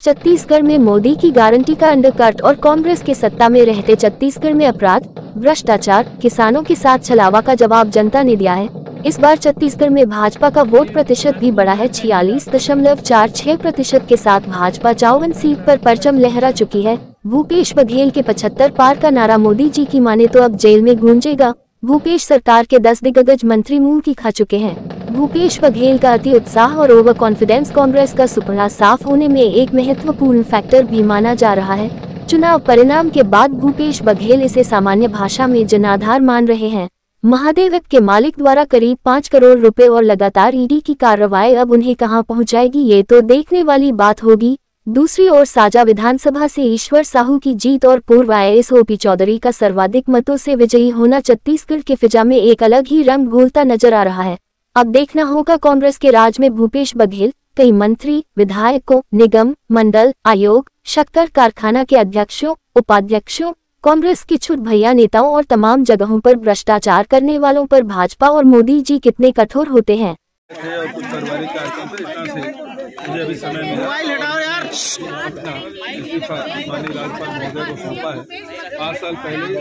छत्तीसगढ़ में मोदी की गारंटी का अंडरकट और कांग्रेस के सत्ता में रहते छत्तीसगढ़ में अपराध, भ्रष्टाचार, किसानों के साथ छलावा का जवाब जनता ने दिया है। इस बार छत्तीसगढ़ में भाजपा का वोट प्रतिशत भी बढ़ा है। 46.46% के साथ भाजपा 54 सीट पर परचम लहरा चुकी है। भूपेश बघेल के 75 पार का नारा मोदी जी की माने तो अब जेल में गूंजेगा। भूपेश सरकार के 10 दिग्गज मंत्री मुंह की खा चुके हैं। भूपेश बघेल का अति उत्साह और ओवर कॉन्फिडेंस कांग्रेस का सुपड़ा साफ होने में एक महत्वपूर्ण फैक्टर भी माना जा रहा है। चुनाव परिणाम के बाद भूपेश बघेल इसे सामान्य भाषा में जनाधार मान रहे हैं। महादेव ऐप के मालिक द्वारा करीब 5 करोड़ रुपए और लगातार ईडी की कार्रवाई अब उन्हें कहां पहुंचाएगी, ये तो देखने वाली बात होगी। दूसरी ओर साजा विधानसभा से ईश्वर साहू की जीत और पूर्व IAS OP चौधरी का सर्वाधिक मतों से विजयी होना छत्तीसगढ़ के फिजा में एक अलग ही रंग घोलता नजर आ रहा है। अब देखना होगा कांग्रेस के राज में भूपेश बघेल, कई मंत्री, विधायकों, निगम, मंडल, आयोग, शक्कर कारखाना के अध्यक्षों, उपाध्यक्षों, कांग्रेस के छुट भैया नेताओं और तमाम जगहों पर भ्रष्टाचार करने वालों पर भाजपा और मोदी जी कितने कठोर होते हैं। और कुछ पारिवारिक कार्यक्रम थे, इतना से मुझे अभी समय मिला अपना इस्तीफा माननीय राज्यपाल महोदय को सौंपा है। 5 साल पहले तो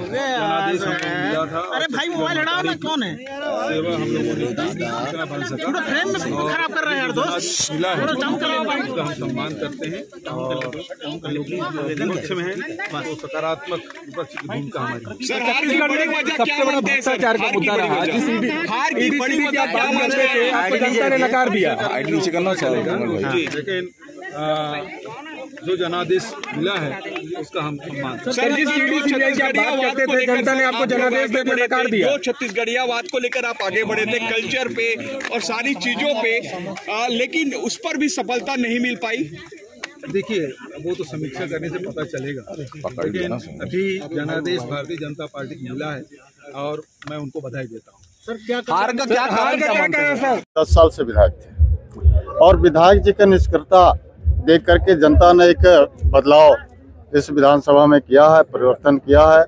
जनादेश हमको मिला था। अरे भाई मोबाइल हटाओ ना, कौन है सेवा हम लोगों ने जितना बन सका खराब कर रहे हैं यार दोस्त मिला है, उसका हम सम्मान करते हैं और विपक्ष में है तो सकारात्मक विपक्ष की भूमिका हमारी। सबसे बड़ा भ्रष्टाचार का मुद्दा रहा, जनता ने नकार दिया। नीचे करना चलेगा लेकिन जो जनादेश मिला है उसका हम सम्मान। सर, जिस जनता ने आपको जनादेश देकर नकार दिया, जो छत्तीसगढ़ियावाद को लेकर आप आगे बढ़े थे कल्चर पे और सारी चीजों पे, लेकिन उस पर भी सफलता नहीं मिल पाई। देखिए वो तो समीक्षा करने से पता चलेगा, लेकिन अभी जनादेश भारतीय जनता पार्टी को मिला है और मैं उनको बधाई देता हूँ। हार का क्या सर? 10 साल से विधायक थे और विधायक जी का निष्क्रियता देख करके जनता ने एक बदलाव इस विधानसभा में किया है, परिवर्तन किया है।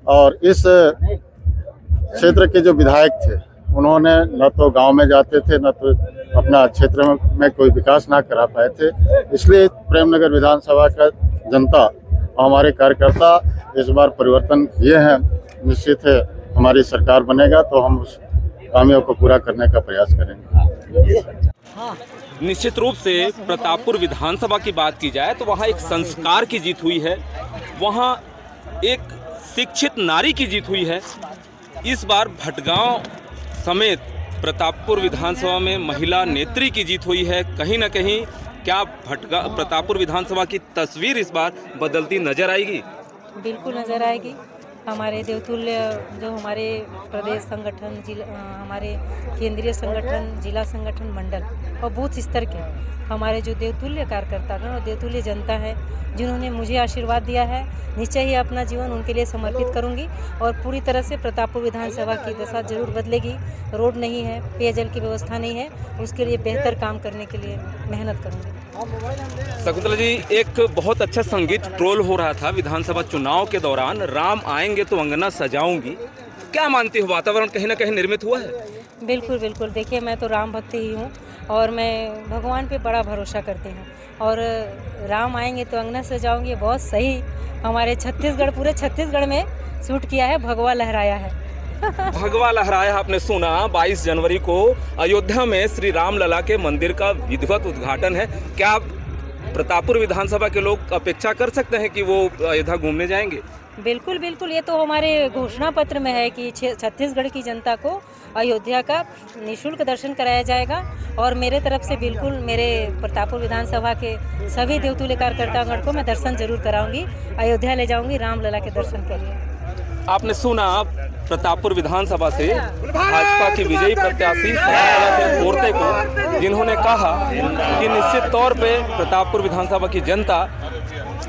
और इस क्षेत्र के जो विधायक थे उन्होंने न तो गांव में जाते थे, न तो अपना क्षेत्र में कोई विकास ना करा पाए थे। इसलिए प्रेमनगर विधानसभा का जनता और हमारे कार्यकर्ता इस बार परिवर्तन किए हैं। निश्चित है हमारी सरकार बनेगा तो हम उस कामों को पूरा करने का प्रयास करेंगे। निश्चित रूप से प्रतापपुर विधानसभा की बात की जाए तो वहाँ एक संस्कार की जीत हुई है, वहाँ एक शिक्षित नारी की जीत हुई है। इस बार भटगांव समेत प्रतापपुर विधानसभा में महिला नेत्री की जीत हुई है। कहीं ना कहीं क्या प्रतापपुर विधानसभा की तस्वीर इस बार बदलती नजर आएगी? बिल्कुल नजर आएगी। हमारे देवतुल्य जो हमारे प्रदेश संगठन, हमारे केंद्रीय संगठन, जिला संगठन, मंडल और बूथ स्तर के हमारे जो देवतुल्य कार्यकर्तागण और देवतुल्य जनता है जिन्होंने मुझे आशीर्वाद दिया है, निश्चय ही अपना जीवन उनके लिए समर्पित करूंगी और पूरी तरह से प्रतापपुर विधानसभा की दशा जरूर बदलेगी। रोड नहीं है, पेयजल की व्यवस्था नहीं है, उसके लिए बेहतर काम करने के लिए मेहनत करूंगी। शकुंतला जी, एक बहुत अच्छा संगीत ट्रोल हो रहा था विधानसभा चुनाव के दौरान, राम आएंगे तो अंगना सजाऊंगी। क्या मानती हो, वातावरण कहीं ना कहीं निर्मित हुआ है? बिल्कुल बिल्कुल। देखिए, मैं तो राम भक्त ही हूँ और मैं भगवान पे बड़ा भरोसा करती हूँ और राम आएंगे तो अंगना सजाऊंगी बहुत सही हमारे छत्तीसगढ़, पूरे छत्तीसगढ़ में सूट किया है, भगवा लहराया है। भगवा लहराया आपने सुना। 22 जनवरी को अयोध्या में श्री राम लला के मंदिर का विधिवत उद्घाटन है। क्या प्रतापपुर विधानसभा के लोग अपेक्षा कर सकते हैं कि वो अयोध्या घूमने जाएंगे? बिल्कुल बिल्कुल। ये तो हमारे घोषणा पत्र में है कि छत्तीसगढ़ की जनता को अयोध्या का निःशुल्क दर्शन कराया जाएगा और मेरे तरफ से बिल्कुल मेरे प्रतापपुर विधानसभा के सभी देवतुल्य कार्यकर्तागण को मैं दर्शन जरूर कराऊंगी, अयोध्या ले जाऊंगी राम लला के दर्शन के लिए। आपने सुना प्रतापपुर विधानसभा से भाजपा की विजयी प्रत्याशी शकुंतला कोरते को, जिन्होंने कहा कि निश्चित तौर पे प्रतापपुर विधानसभा की जनता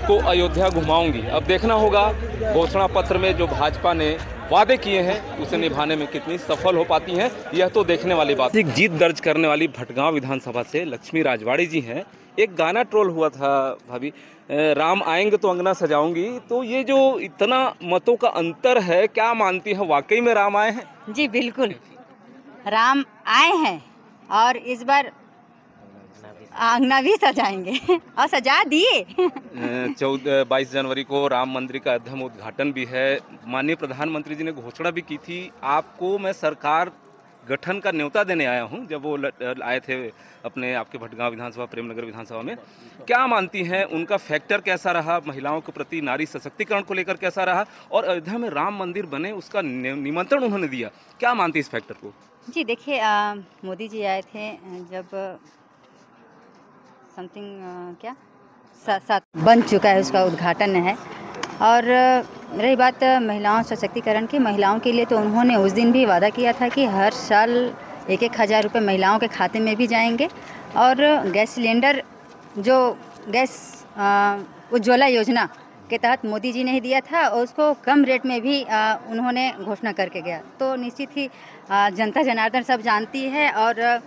को अयोध्या घुमाऊंगी। अब देखना होगा घोषणा पत्र में जो भाजपा ने वादे किए हैं उसे निभाने में कितनी सफल हो पाती हैं, यह तो देखने वाली बात। एक जीत दर्ज करने वाली भटगांव विधानसभा से लक्ष्मी राजवाड़ी जी हैं। एक गाना ट्रोल हुआ था भाभी, राम आएंगे तो अंगना सजाऊंगी, तो ये जो इतना मतों का अंतर है, क्या मानती है वाकई में राम आए हैं? जी बिल्कुल, राम आए हैं और इस बार अंगना भी सजाएंगे और सजा दिए। 22 जनवरी को राम मंदिर का अधम उद्घाटन भी है। माननीय प्रधानमंत्री जी ने घोषणा भी की थी। आपको मैं सरकार गठन का न्योता देने आया हूं, जब वो आए थे अपने आपके भटगांव विधानसभा, प्रेमनगर विधानसभा में। क्या मानती हैं, उनका फैक्टर कैसा रहा, महिलाओं के प्रति नारी सशक्तिकरण को लेकर कैसा रहा, और अयोध्या में राम मंदिर बने उसका निमंत्रण उन्होंने दिया, क्या मानती इस फैक्टर को? जी देखिए, मोदी जी आए थे जब समथिंग क्या साथ बन चुका है, उसका उद्घाटन है। और रही बात महिलाओं सशक्तिकरण की, महिलाओं के लिए तो उन्होंने उस दिन भी वादा किया था कि हर साल 1,000 रुपये महिलाओं के खाते में भी जाएंगे। और गैस सिलेंडर जो गैस उज्ज्वला योजना के तहत मोदी जी ने ही दिया था, और उसको कम रेट में भी उन्होंने घोषणा करके गया। तो निश्चित ही जनता जनार्दन सब जानती है, और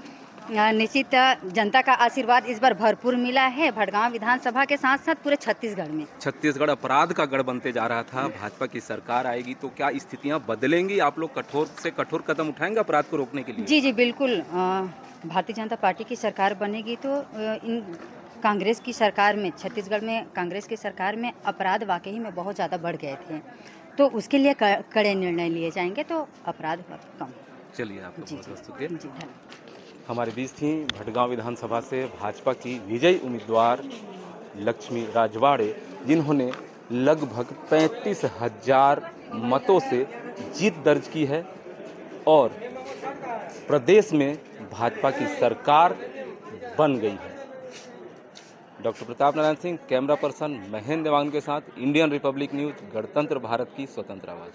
निश्चित जनता का आशीर्वाद इस बार भरपूर मिला है भटगांव विधानसभा के साथ साथ पूरे छत्तीसगढ़ में। छत्तीसगढ़ अपराध का गढ़ बनते जा रहा था। भाजपा की सरकार आएगी तो क्या स्थितियां बदलेंगी? आप लोग कठोर से कठोर कदम उठाएंगे अपराध को रोकने के लिए? जी बिल्कुल। भारतीय जनता पार्टी की सरकार बनेगी तो इन कांग्रेस की सरकार में, छत्तीसगढ़ में कांग्रेस की सरकार में अपराध वाकई में बहुत ज़्यादा बढ़ गए थे, तो उसके लिए कड़े निर्णय लिए जाएंगे तो अपराध कम। चलिए, आपको बहुत शुक्रिया। जी हमारे बीच थी भटगांव विधानसभा से भाजपा की विजयी उम्मीदवार लक्ष्मी राजवाड़े, जिन्होंने लगभग 35,000 मतों से जीत दर्ज की है और प्रदेश में भाजपा की सरकार बन गई है। Doctor Pratap Narayan Singh, camera person Mahendra Dewangan के साथ, इंडियन रिपब्लिक न्यूज, गणतंत्र भारत की स्वतंत्र आवाज।